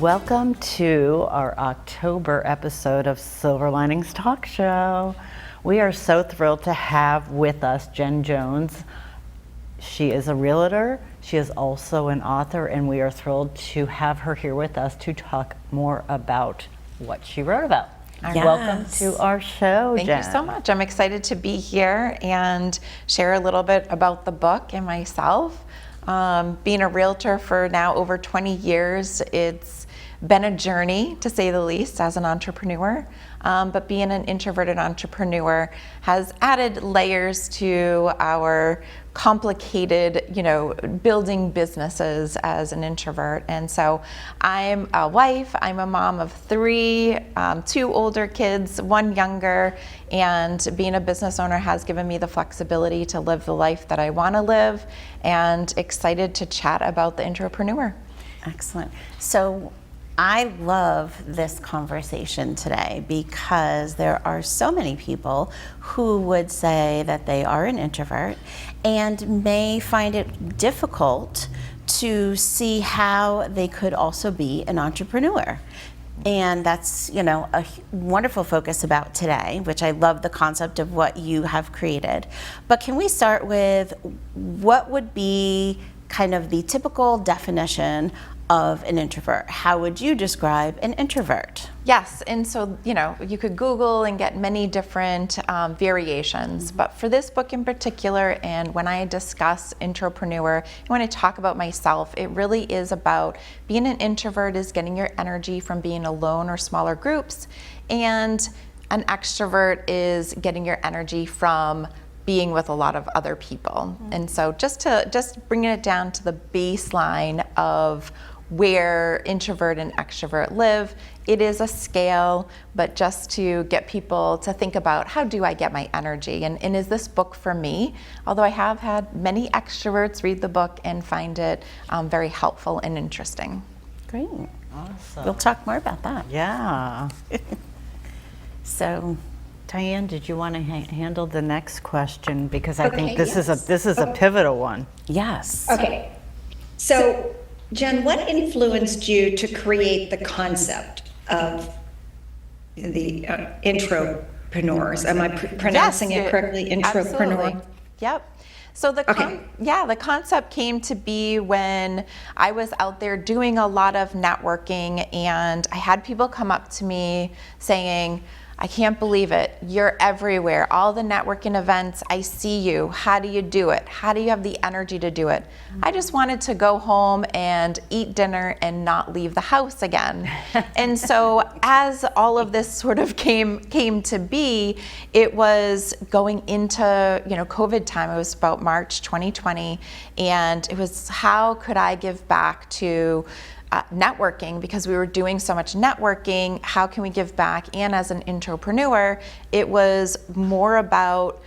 Welcome to our October episode of Silver Linings Talk Show. We are so thrilled to have with us Jen Jones. She is a realtor, she is also an author, and we are thrilled to have her here with us to talk more about what she wrote about. Yes. Welcome to our show, Jen. Thank you so much. I'm excited to be here and share a little bit about the book and myself. Being a realtor for now over 20 years, it's been a journey, to say the least, as an entrepreneur. But being an introverted entrepreneur has added layers to our complicated, building businesses as an introvert. And so I'm a wife, I'm a mom of three, two older kids, one younger, and being a business owner has given me the flexibility to live the life that I want to live, and excited to chat about the Intropreneur. Excellent. So I love this conversation today because there are so many people who would say that they are an introvert and may find it difficult to see how they could also be an entrepreneur. And that's, a wonderful focus about today, which I love the concept of what you have created. But can we start with what would be kind of the typical definition of an introvert? How would you describe an introvert? Yes, and so, you could Google and get many different variations, but for this book in particular, and when I discuss Intropreneur, and when I talk about myself, it really is about being an introvert is getting your energy from being alone or smaller groups, and an extrovert is getting your energy from being with a lot of other people. Mm-hmm. And so just bringing it down to the baseline of where introvert and extrovert live, it is a scale, but just to get people to think about, how do I get my energy? And is this book for me? Although I have had many extroverts read the book and find it very helpful and interesting. Great. Awesome. We'll talk more about that. Yeah. So, Diane, did you want to handle the next question? Because I think yes. this is a pivotal one. yes. Okay. So, Jen, what influenced you to create the concept of the Intropreneurs? Am I pronouncing it correctly? Intropreneur? Absolutely. Yep. So the concept came to be when I was out there doing a lot of networking, and I had people come up to me saying, I can't believe it. You're everywhere. All the networking events, I see you. How do you do it? How do you have the energy to do it? I just wanted to go home and eat dinner and not leave the house again. And so as all of this sort of came to be, it was going into, COVID time. It was about March 2020. And it was, how could I give back to networking, because we were doing so much networking? How can we give back? And as an Intropreneur, it was more about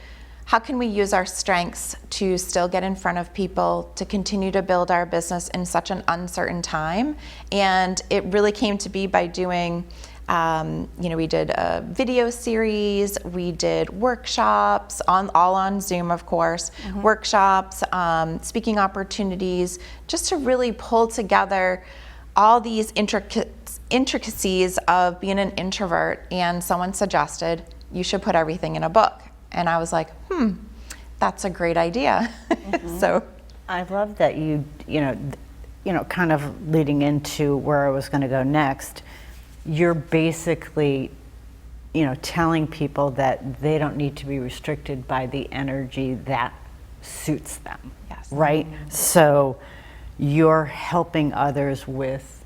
how can we use our strengths to still get in front of people, to continue to build our business in such an uncertain time. And it really came to be by doing, we did a video series, we did workshops, all on Zoom, of course, workshops, speaking opportunities, just to really pull together all these intricacies of being an introvert. And someone suggested, you should put everything in a book. And I was like, that's a great idea. So I love that you kind of leading into where I was going to go next. You're basically, telling people that they don't need to be restricted by the energy that suits them. Yes. Right? So you're helping others with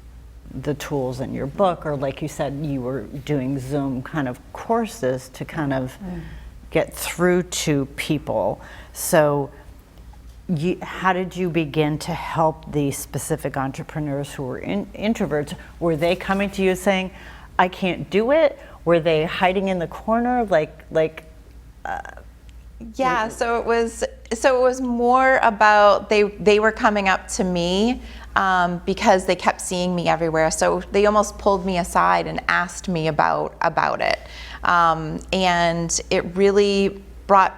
the tools in your book, or like you said, you were doing Zoom kind of courses to kind of get through to people. So how did you begin to help the specific entrepreneurs who were introverts? Were they coming to you saying, I can't do it? Were they hiding in the corner? Yeah, so it was more about they were coming up to me because they kept seeing me everywhere. So they almost pulled me aside and asked me about it, and it really brought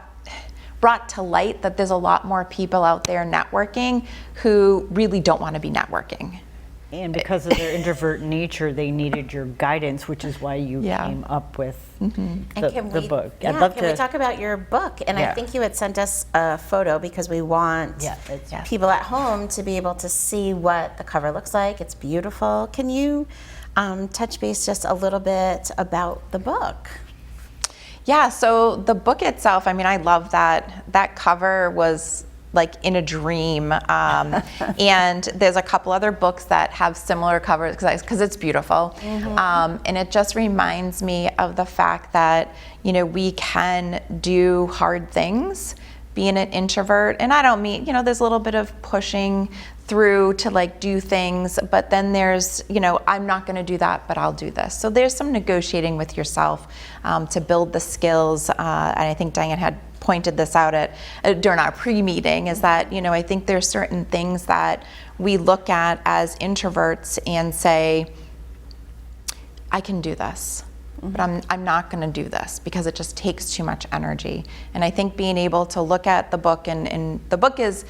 to light that there's a lot more people out there networking who really don't want to be networking. And because of their introvert nature, they needed your guidance, which is why you Yeah. came up with And the book. Yeah, I'd love can we talk about your book? And I Yeah. think you had sent us a photo because we want Yeah, it's- people at home to be able to see what the cover looks like. It's beautiful. Can you touch base just a little bit about the book? Yeah, so the book itself, I mean, I love that cover was like in a dream. And there's a couple other books that have similar covers because it's beautiful. And it just reminds me of the fact that, you know, we can do hard things being an introvert. And I don't mean, you know, there's a little bit of pushing through to like do things, but then there's, you know, I'm not going to do that, but I'll do this. So there's some negotiating with yourself to build the skills. And I think Diane had pointed this out at during our pre-meeting, is that, you know, I think there's certain things that we look at as introverts and say, I can do this, but I'm not going to do this because it just takes too much energy. And I think being able to look at the book, and the book is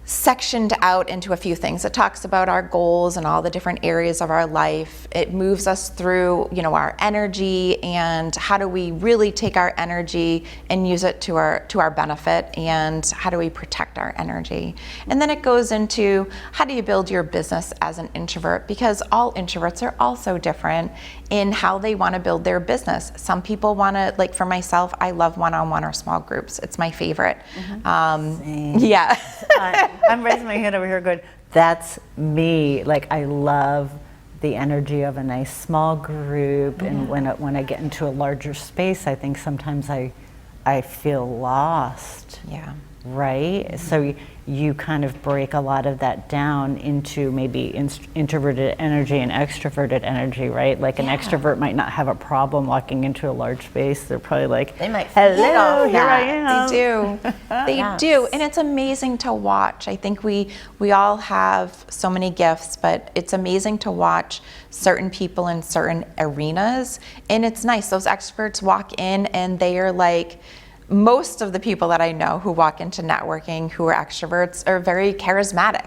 sectioned out into a few things. It talks about our goals and all the different areas of our life. It moves us through, you know, our energy and how do we really take our energy and use it to our benefit, and how do we protect our energy. And then it goes into how do you build your business as an introvert, because all introverts are also different in how they want to build their business. Some people want to, like for myself, I love one-on-one or small groups. It's my favorite. Yeah. I'm raising my hand over here going, that's me. Like, I love the energy of a nice small group. And when I get into a larger space, I think sometimes I feel lost. Yeah. Right? So you kind of break a lot of that down into maybe introverted energy and extroverted energy, right? Like an extrovert might not have a problem walking into a large space. They're probably like, They might feed hello, off here I that. am. They do. They Yes. do. And it's amazing to watch. I think we all have so many gifts, but it's amazing to watch certain people in certain arenas. And it's nice. Those experts walk in and they are like, most of the people that I know who walk into networking who are extroverts are very charismatic.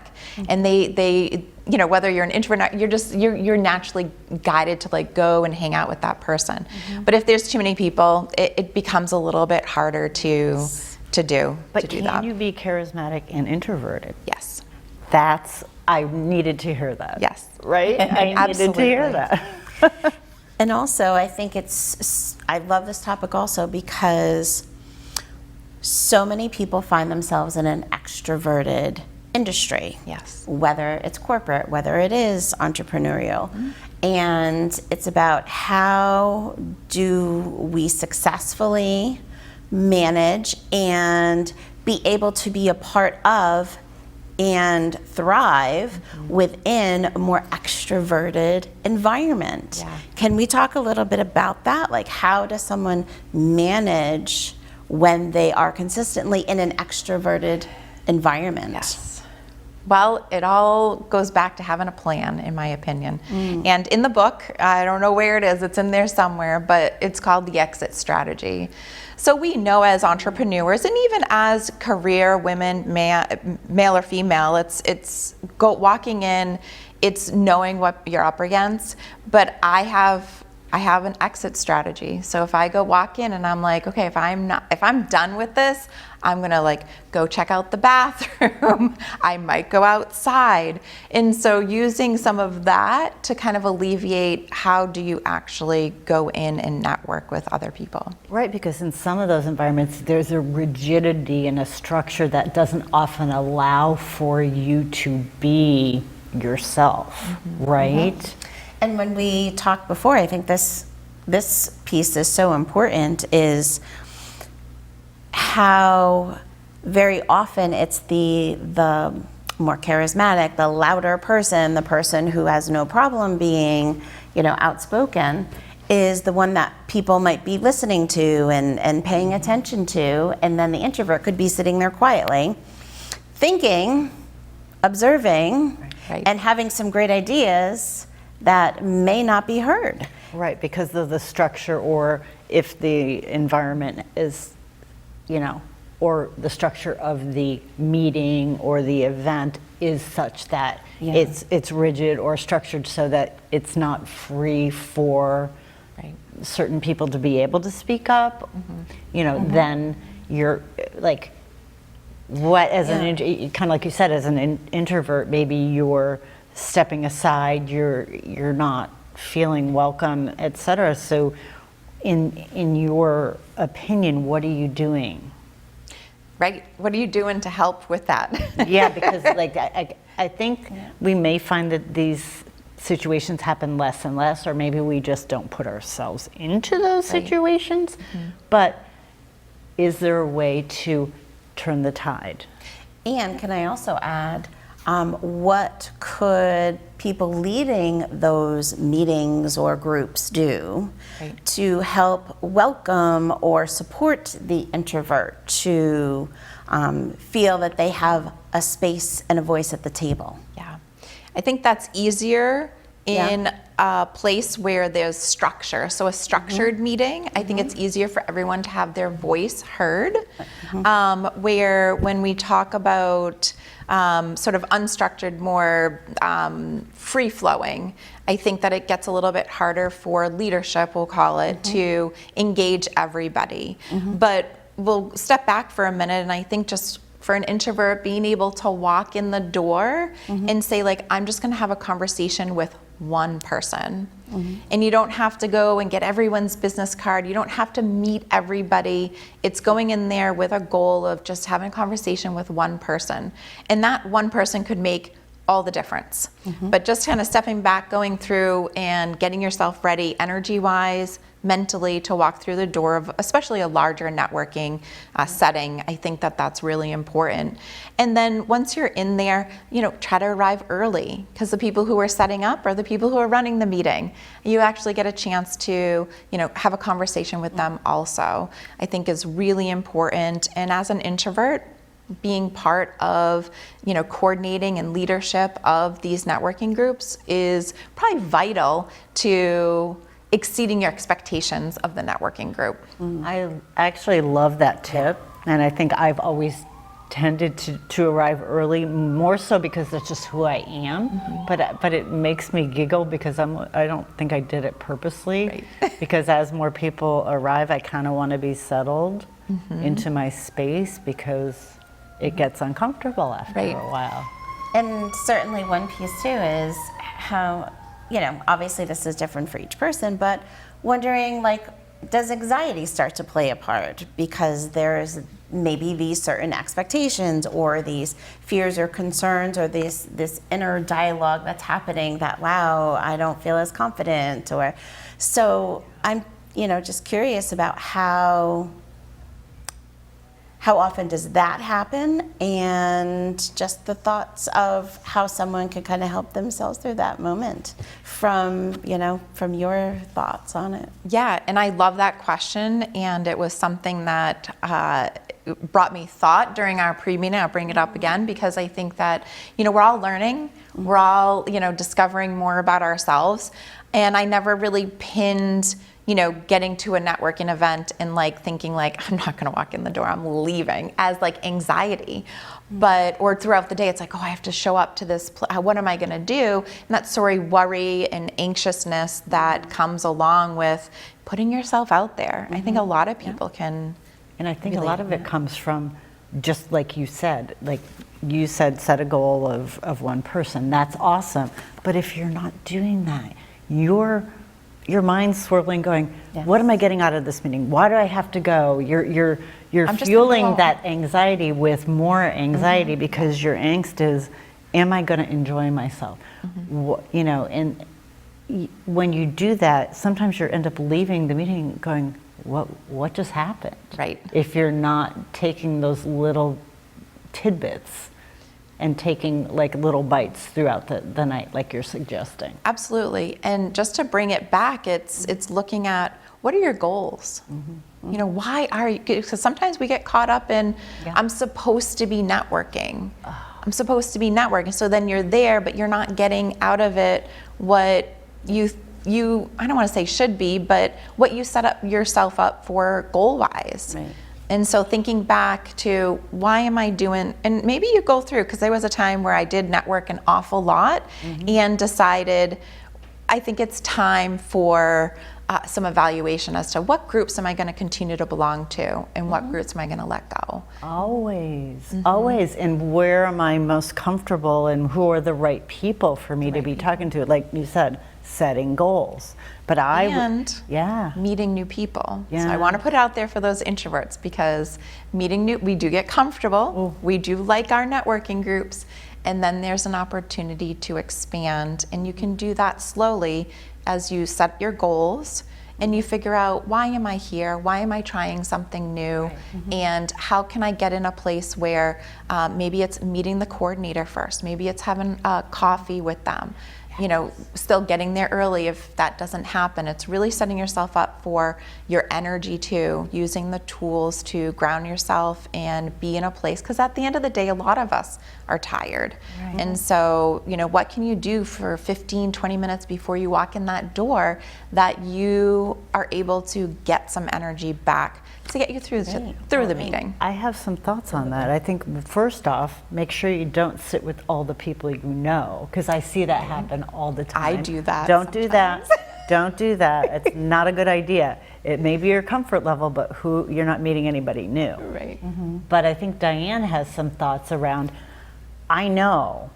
And they you know, whether you're an introvert, you're naturally guided to like go and hang out with that person. But if there's too many people, it becomes a little bit harder to do But do can that. you be charismatic and introverted? Yes. I needed to hear that. Yes. Right? I needed to hear that. And also, I think I love this topic also because so many people find themselves in an extroverted industry. Yes. Whether it's corporate, whether it is entrepreneurial. And it's about how do we successfully manage and be able to be a part of and thrive within a more extroverted environment. Yeah. Can we talk a little bit about that? Like, how does someone manage when they are consistently in an extroverted environment? Yes. Well, it all goes back to having a plan, in my opinion. And in the book, I don't know where it is, it's in there somewhere, but it's called the exit strategy. So we know as entrepreneurs, and even as career women, male or female, it's walking in, it's knowing what you're up against. But I have an exit strategy. So if I walk in and I'm like, okay, if I'm done with this, I'm gonna like go check out the bathroom. I might go outside. And so using some of that to kind of alleviate how do you actually go in and network with other people. Right, because in some of those environments, there's a rigidity and a structure that doesn't often allow for you to be yourself, right? And when we talked before, I think this piece is so important, is how very often it's the more charismatic, the louder person, the person who has no problem being, you know, outspoken, is the one that people might be listening to and paying attention to, and then the introvert could be sitting there quietly, thinking, observing, Right. and having some great ideas that may not be heard. Right, because of the structure, or if the environment is, you know, or the structure of the meeting or the event is such that it's rigid or structured so that it's not free for certain people to be able to speak up, then you're like, what as an kind of like you said, as an introvert, maybe you're stepping aside, you're not feeling welcome, etc. So in your opinion, what are you doing? Right. What are you doing to help with that? Yeah, because like I think we may find that these situations happen less and less, or maybe we just don't put ourselves into those situations. But is there a way to turn the tide? And can I also add, what could people leading those meetings or groups do to help welcome or support the introvert to feel that they have a space and a voice at the table? Yeah, I think that's easier in a place where there's structure. So a structured meeting, I think it's easier for everyone to have their voice heard. Where when we talk about sort of unstructured, more free-flowing, I think that it gets a little bit harder for leadership, we'll call it, to engage everybody. But we'll step back for a minute, and I think just for an introvert, being able to walk in the door and say, like, I'm just gonna have a conversation with one person. And you don't have to go and get everyone's business card. You don't have to meet everybody. It's going in there with a goal of just having a conversation with one person. And that one person could make all the difference. But just kind of stepping back, going through and getting yourself ready energy-wise, mentally, to walk through the door of especially a larger networking setting. I think that that's really important. And then once you're in there, try to arrive early, because the people who are setting up are the people who are running the meeting. You actually get a chance to, have a conversation with them also, I think is really important. And as an introvert, being part of, coordinating and leadership of these networking groups is probably vital to exceeding your expectations of the networking group. I actually love that tip, and I think I've always tended to arrive early, more so because that's just who I am. But it makes me giggle because I don't think I did it purposely. Because as more people arrive, I kind of want to be settled into my space, because it gets uncomfortable after a while. And certainly one piece too is how, obviously this is different for each person, but wondering, like, does anxiety start to play a part? Because there's maybe these certain expectations or these fears or concerns or this inner dialogue that's happening that, wow, I don't feel as confident. Or so I'm, just curious about how often does that happen, and just the thoughts of how someone can kind of help themselves through that moment from your thoughts on it. Yeah, and I love that question, and it was something that brought me thought during our pre-meeting. I'll bring it up again because I think that, we're all learning, we're all, discovering more about ourselves, and I never really pinned getting to a networking event and thinking I'm not going to walk in the door, I'm leaving, as anxiety. Or throughout the day, it's I have to show up to this, what am I going to do? And that worry and anxiousness that comes along with putting yourself out there. I think a lot of people can. And I think a lot of it comes from, just like you said, set a goal of one person. That's awesome. But if you're not doing that, your mind's swirling, going, what am I getting out of this meeting? Why do I have to go? You're fueling that anxiety with more anxiety because your angst is, am I going to enjoy myself? And when you do that, sometimes you end up leaving the meeting going, what just happened? Right. If you're not taking those little tidbits and taking little bites throughout the night, like you're suggesting. Absolutely. And just to bring it back, it's looking at, what are your goals? Why are you, because sometimes we get caught up in, I'm supposed to be networking. I'm supposed to be networking. So then you're there, but you're not getting out of it what you I don't want to say should be, but what you set up yourself up for goal-wise. And so thinking back to why am I doing, and maybe you go through, because there was a time where I did network an awful lot and decided I think it's time for some evaluation as to what groups am I going to continue to belong to and what groups am I going to let go. Always, always. And where am I most comfortable and who are the right people for me to be talking to? Like you said, setting goals. But Meeting new people. Yeah. So I want to put it out there for those introverts, because we do get comfortable. We do like our networking groups. And then there's an opportunity to expand. And you can do that slowly as you set your goals and you figure out, why am I here? Why am I trying something new? And how can I get in a place where maybe it's meeting the coordinator first, maybe it's having a coffee with them, you know, still getting there early if that doesn't happen. It's really setting yourself up for your energy too, using the tools to ground yourself and be in a place, because at the end of the day, a lot of us are tired. And so, you know, what can you do for 15, 20 minutes before you walk in that door that you are able to get some energy back to get you through the meeting? I have some thoughts on that. I think first off, make sure you don't sit with all the people you know, because I see that happen all the time. I do that Don't do that. Don't do that. It's not a good idea. It may be your comfort level, but you're not meeting anybody new. Right. But I think Diane has some thoughts around, I know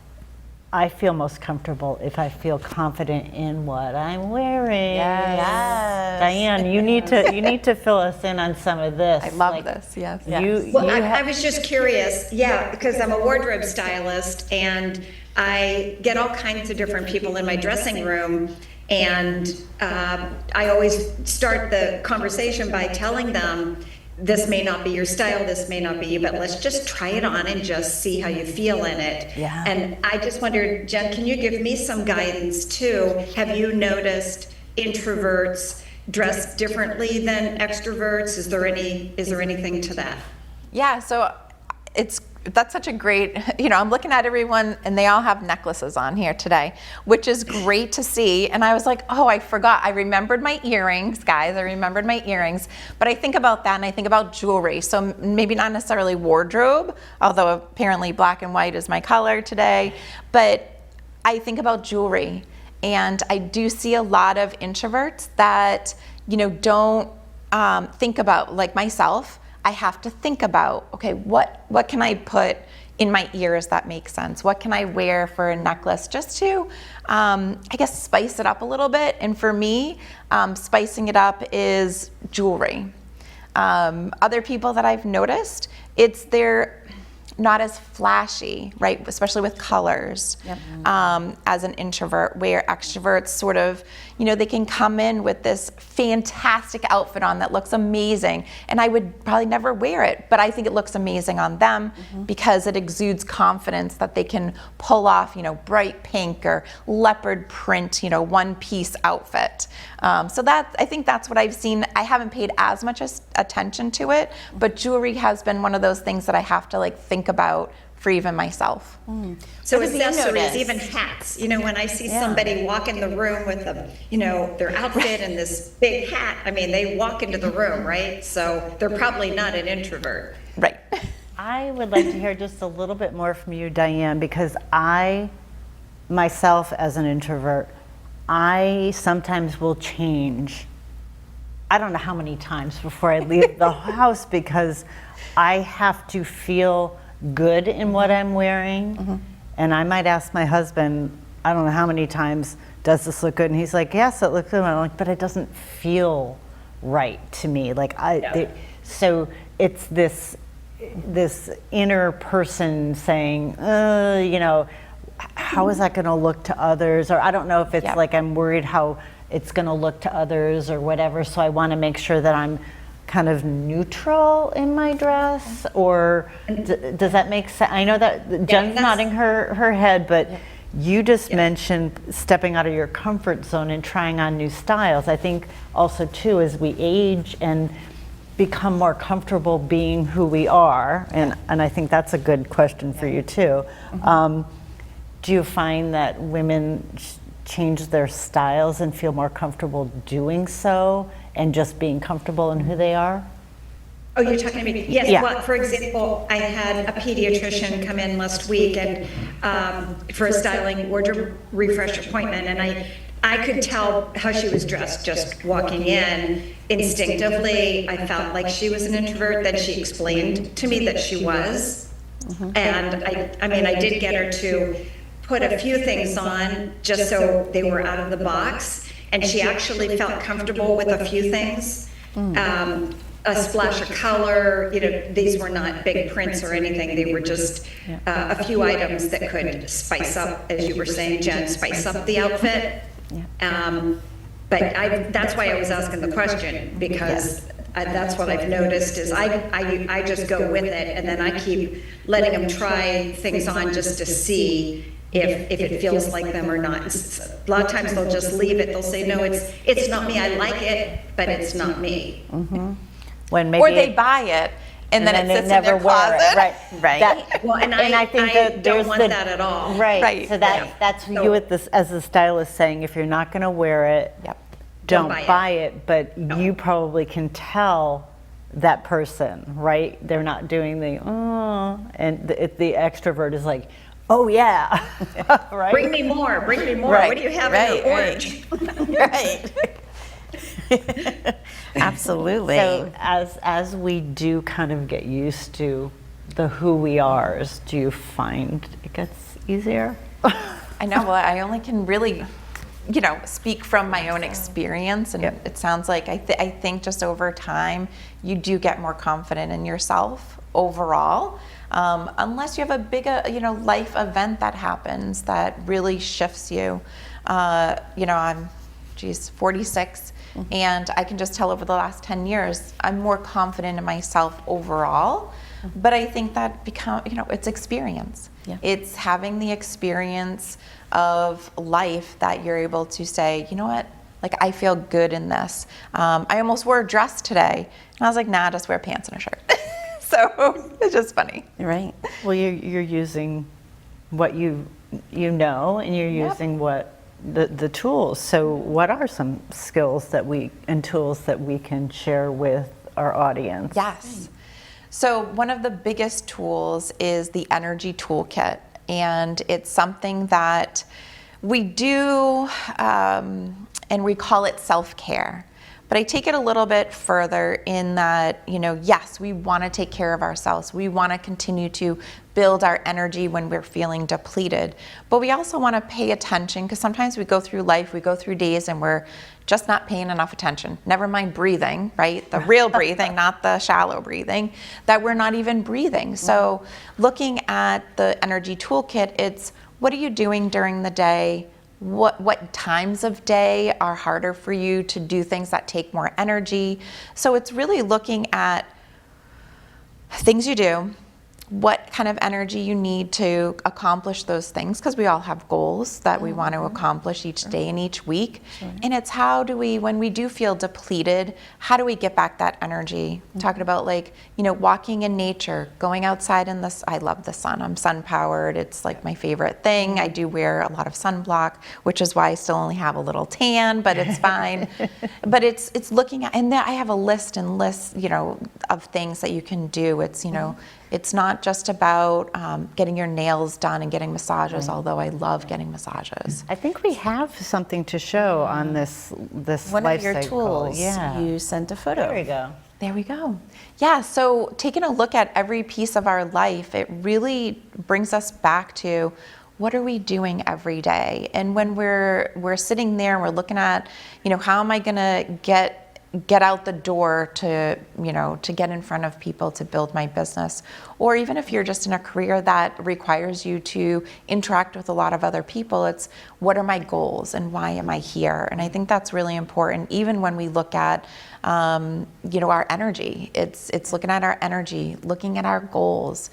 I feel most comfortable if I feel confident in what I'm wearing. Yes. Diane, you need to fill us in on some of this. I love this, yes. I was just curious, because I'm a wardrobe stylist and I get all kinds of different people in my dressing room, and I always start the conversation by telling them, this may not be your style, this may not be you, but let's just try it on and just see how you feel in it. Yeah. And I just wondered, Jen, can you give me some guidance too? Have you noticed introverts dress differently than extroverts? Is there anything to that? Yeah, so that's such a great, I'm looking at everyone and they all have necklaces on here today, which is great to see. And I was like, oh, I forgot. I remembered my earrings, guys. I remembered my earrings. But I think about that and I think about jewelry. So maybe not necessarily wardrobe, although apparently black and white is my color today. But I think about jewelry. And I do see a lot of introverts that, don't think about, like myself, I have to think about, okay, what can I put in my ears that makes sense? What can I wear for a necklace just to, I guess, spice it up a little bit? And for me, spicing it up is jewelry. Other people that I've noticed, they're not as flashy, right? Especially with colors, as an introvert, where extroverts sort of, they can come in with this fantastic outfit on that looks amazing, and I would probably never wear it, but I think it looks amazing on them because it exudes confidence that they can pull off, bright pink or leopard print, one-piece outfit. So I think that's what I've seen. I haven't paid as much attention to it, but jewelry has been one of those things that I have to think about for even myself. So accessories, even hats. When I see somebody walk in the room with their outfit and this big hat, they walk into the room, right? So they're probably not an introvert. Right. I would like to hear just a little bit more from you, Diane, because I, myself as an introvert, I sometimes will change. I don't know how many times before I leave the house because I have to feel good in what I'm wearing. And I might ask my husband, I don't know how many times, does this look good? And he's like, yes, it looks good. And I'm like, but it doesn't feel right to me. So it's this inner person saying, how is that going to look to others? Or I don't know if it's like I'm worried how it's going to look to others or whatever. So I want to make sure that I'm kind of neutral in my dress, or does that make sense? I know that Jen's nodding her head, but you just mentioned stepping out of your comfort zone and trying on new styles. I think also too, as we age and become more comfortable being who we are, and I think that's a good question for you too. Do you find that women change their styles and feel more comfortable doing so and just being comfortable in who they are? Oh, you're talking to me? Yes. Yeah. Well, for example, I had a pediatrician come in last week and for a styling wardrobe refresh appointment, and I could tell how she was dressed just walking in. Instinctively, I felt like she was an introvert. Then she explained to me that she was, and I mean, I did get her to put a few things on just so they were out of the box, and she actually felt comfortable with a few things. A splash of color, you know, these were not big prints or anything. They were just a few items that could spice up, as you were saying, Jen, spice up the outfit. But that's why I was asking the question, because that's what I've noticed is I just go with it, and then I keep letting them try things on just to see if it feels like them or not. A lot of times they'll just leave it. They'll say, no, it's not me. I like it, but it's not me. When maybe Or they buy it and then it they sits in never their wear closet. it. Right. That, Well, and I think don't that there's want that at all. Right. Right. So Yeah. that's So- you as a stylist saying, if you're not going to wear it, Yep. don't Don't buy it. But you probably can tell that person, right? They're not doing the and the extrovert is like, oh yeah, right. Bring me more. Bring me more. Right, What do you have right, in your orange? Right. Absolutely. So as we do kind of get used to the who we are, do you find it gets easier? I know, well, I only can really, speak from my own experience, and Yep. it sounds like I think just over time, you do get more confident in yourself overall, unless you have a big, life event that happens that really shifts you. I'm 46, and I can just tell over the last 10 years, I'm more confident in myself overall. But I think that it's experience. Yeah. It's having the experience of life that you're able to say, you know what, like I feel good in this. I almost wore a dress today, and I was like, nah, just wear pants and a shirt. So it's just funny. Right. Well, you're using what you know, and you're Yep. using what the tools. So what are some skills and tools that we can share with our audience? Yes. So one of the biggest tools is the energy toolkit, and it's something that we do, and we call it self-care. But I take it a little bit further in that, yes, we want to take care of ourselves. We want to continue to build our energy when we're feeling depleted. But we also want to pay attention, because sometimes we go through life, we go through days, and we're just not paying enough attention. Never mind breathing, right? The real breathing, not the shallow breathing, that we're not even breathing. So looking at the energy toolkit, it's what are you doing during the day? What times of day are harder for you to do things that take more energy? So it's really looking at things you do, what kind of energy you need to accomplish those things, because we all have goals that we want to accomplish each day and each week. And it's how do we, when we do feel depleted, how do we get back that energy? Talking about walking in nature, going outside in this. I love the sun. I'm sun powered. It's like my favorite thing. I do wear a lot of sunblock, which is why I still only have a little tan, but it's fine. But it's looking at, and I have a list of things that you can do. It's, it's not just about getting your nails done and getting massages, although I love getting massages. I think we have something to show on this One life of your cycle. tools, Yeah. you sent a photo. There we go. There we go. Yeah, so taking a look at every piece of our life, it really brings us back to what are we doing every day? And when we're sitting there and we're looking at, how am I gonna get out the door to get in front of people to build my business, or even if you're just in a career that requires you to interact with a lot of other people, it's what are my goals and why am I here? And I think that's really important. Even when we look at our energy, it's looking at our energy, looking at our goals.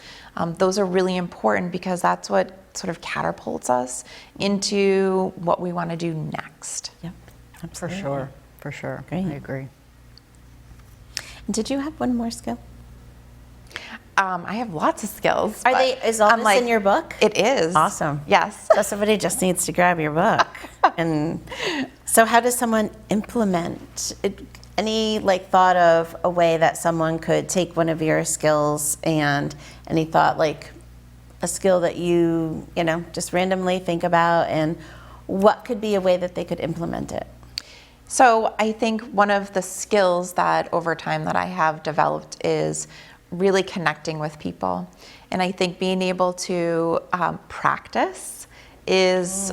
Those are really important, because that's what sort of catapults us into what we want to do next. Yep. For sure. For sure. Great. I agree. Did you have one more skill? I have lots of skills. Are but they? Is all I'm this in your book? It is. Awesome. Yes. So somebody just needs to grab your book. And so how does someone implement it? any like thought of a way that someone could take one of your skills, and any thought like a skill that you know, just randomly think about, and what could be a way that they could implement it? So I think one of the skills that over time that I have developed is really connecting with people. And I think being able to practice is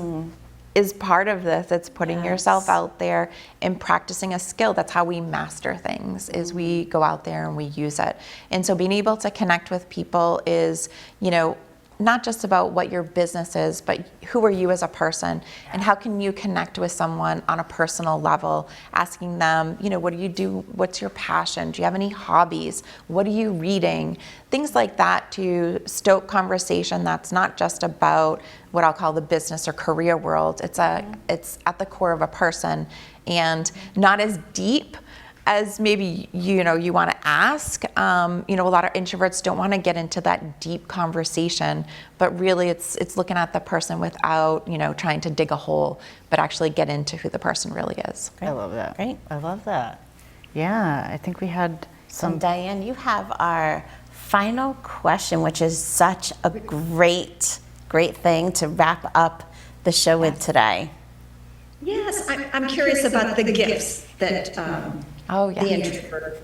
part of this. It's putting yourself out there and practicing a skill. That's how we master things, is we go out there and we use it. And so being able to connect with people is, you know, not just about what your business is, but who are you as a person, and how can you connect with someone on a personal level, asking them, you know, what do you do? What's your passion? Do you have any hobbies? What are you reading? Things like that to stoke conversation that's not just about what I'll call the business or career world. It's at the core of a person, and not as deep as maybe you want to ask. You know, a lot of introverts don't want to get into that deep conversation, but really it's looking at the person without, you know, trying to dig a hole, but actually get into who the person really is. I love that. Great. I love that. Yeah, I think we had So Diane, you have our final question, which is such a great thing to wrap up the show with today. Yes, I'm curious about the gifts that Oh, yeah. the introvert.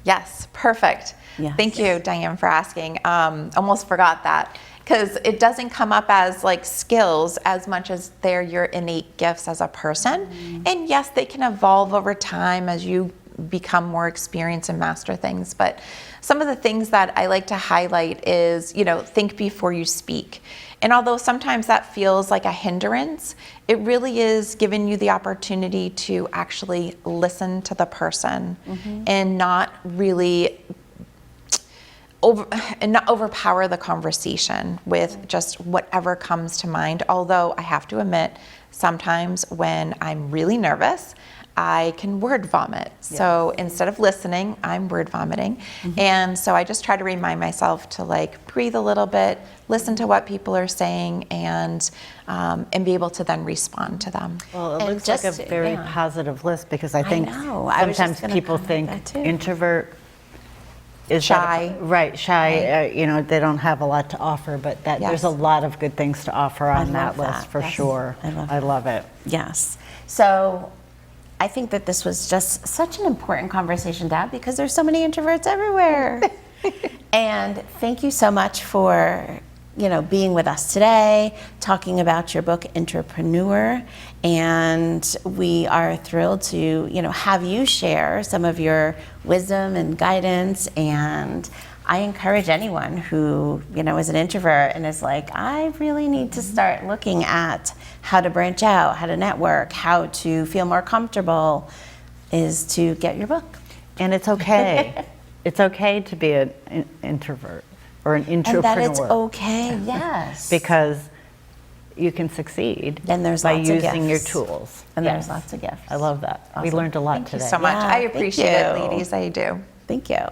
Yes, perfect. Yes. Thank you, Diane, for asking. Almost forgot that, because it doesn't come up as like skills as much as they're your innate gifts as a person. And yes, they can evolve over time as you become more experienced and master things. But some of the things that I like to highlight is, you know, think before you speak. And although sometimes that feels like a hindrance, it really is giving you the opportunity to actually listen to the person and not really overpower the conversation with just whatever comes to mind. Although I have to admit, sometimes when I'm really nervous, I can word vomit. So instead of listening, I'm word vomiting. And so I just try to remind myself to like breathe a little bit, listen to what people are saying, and be able to then respond to them. Well, it And looks like a just- very yeah. positive list, because I think know. I was just sometimes gonna people comment think that too. introvert is Shy. shy. You know, they don't have a lot to offer, but that there's a Yes. lot of good things to offer on that love list that. for Yes. sure. I love it. Yes. So I think that this was just such an important conversation to have, because there's so many introverts everywhere. And thank you so much for, you know, being with us today, talking about your book, Intropreneur. And we are thrilled to, you know, have you share some of your wisdom and guidance. And I encourage anyone who, you know, is an introvert and is like, I really need to start looking at how to branch out, how to network, how to feel more comfortable, is to get your book. And it's okay. It's okay to be an introvert or an intrapreneur. And that it's okay, yes. Because you can succeed Then there's by lots of using your gifts. tools. And Yes. there's lots of gifts. I love that. We Awesome. learned a lot Thank today. you so much. Yeah, I thank appreciate it, you. ladies. I do. Thank you.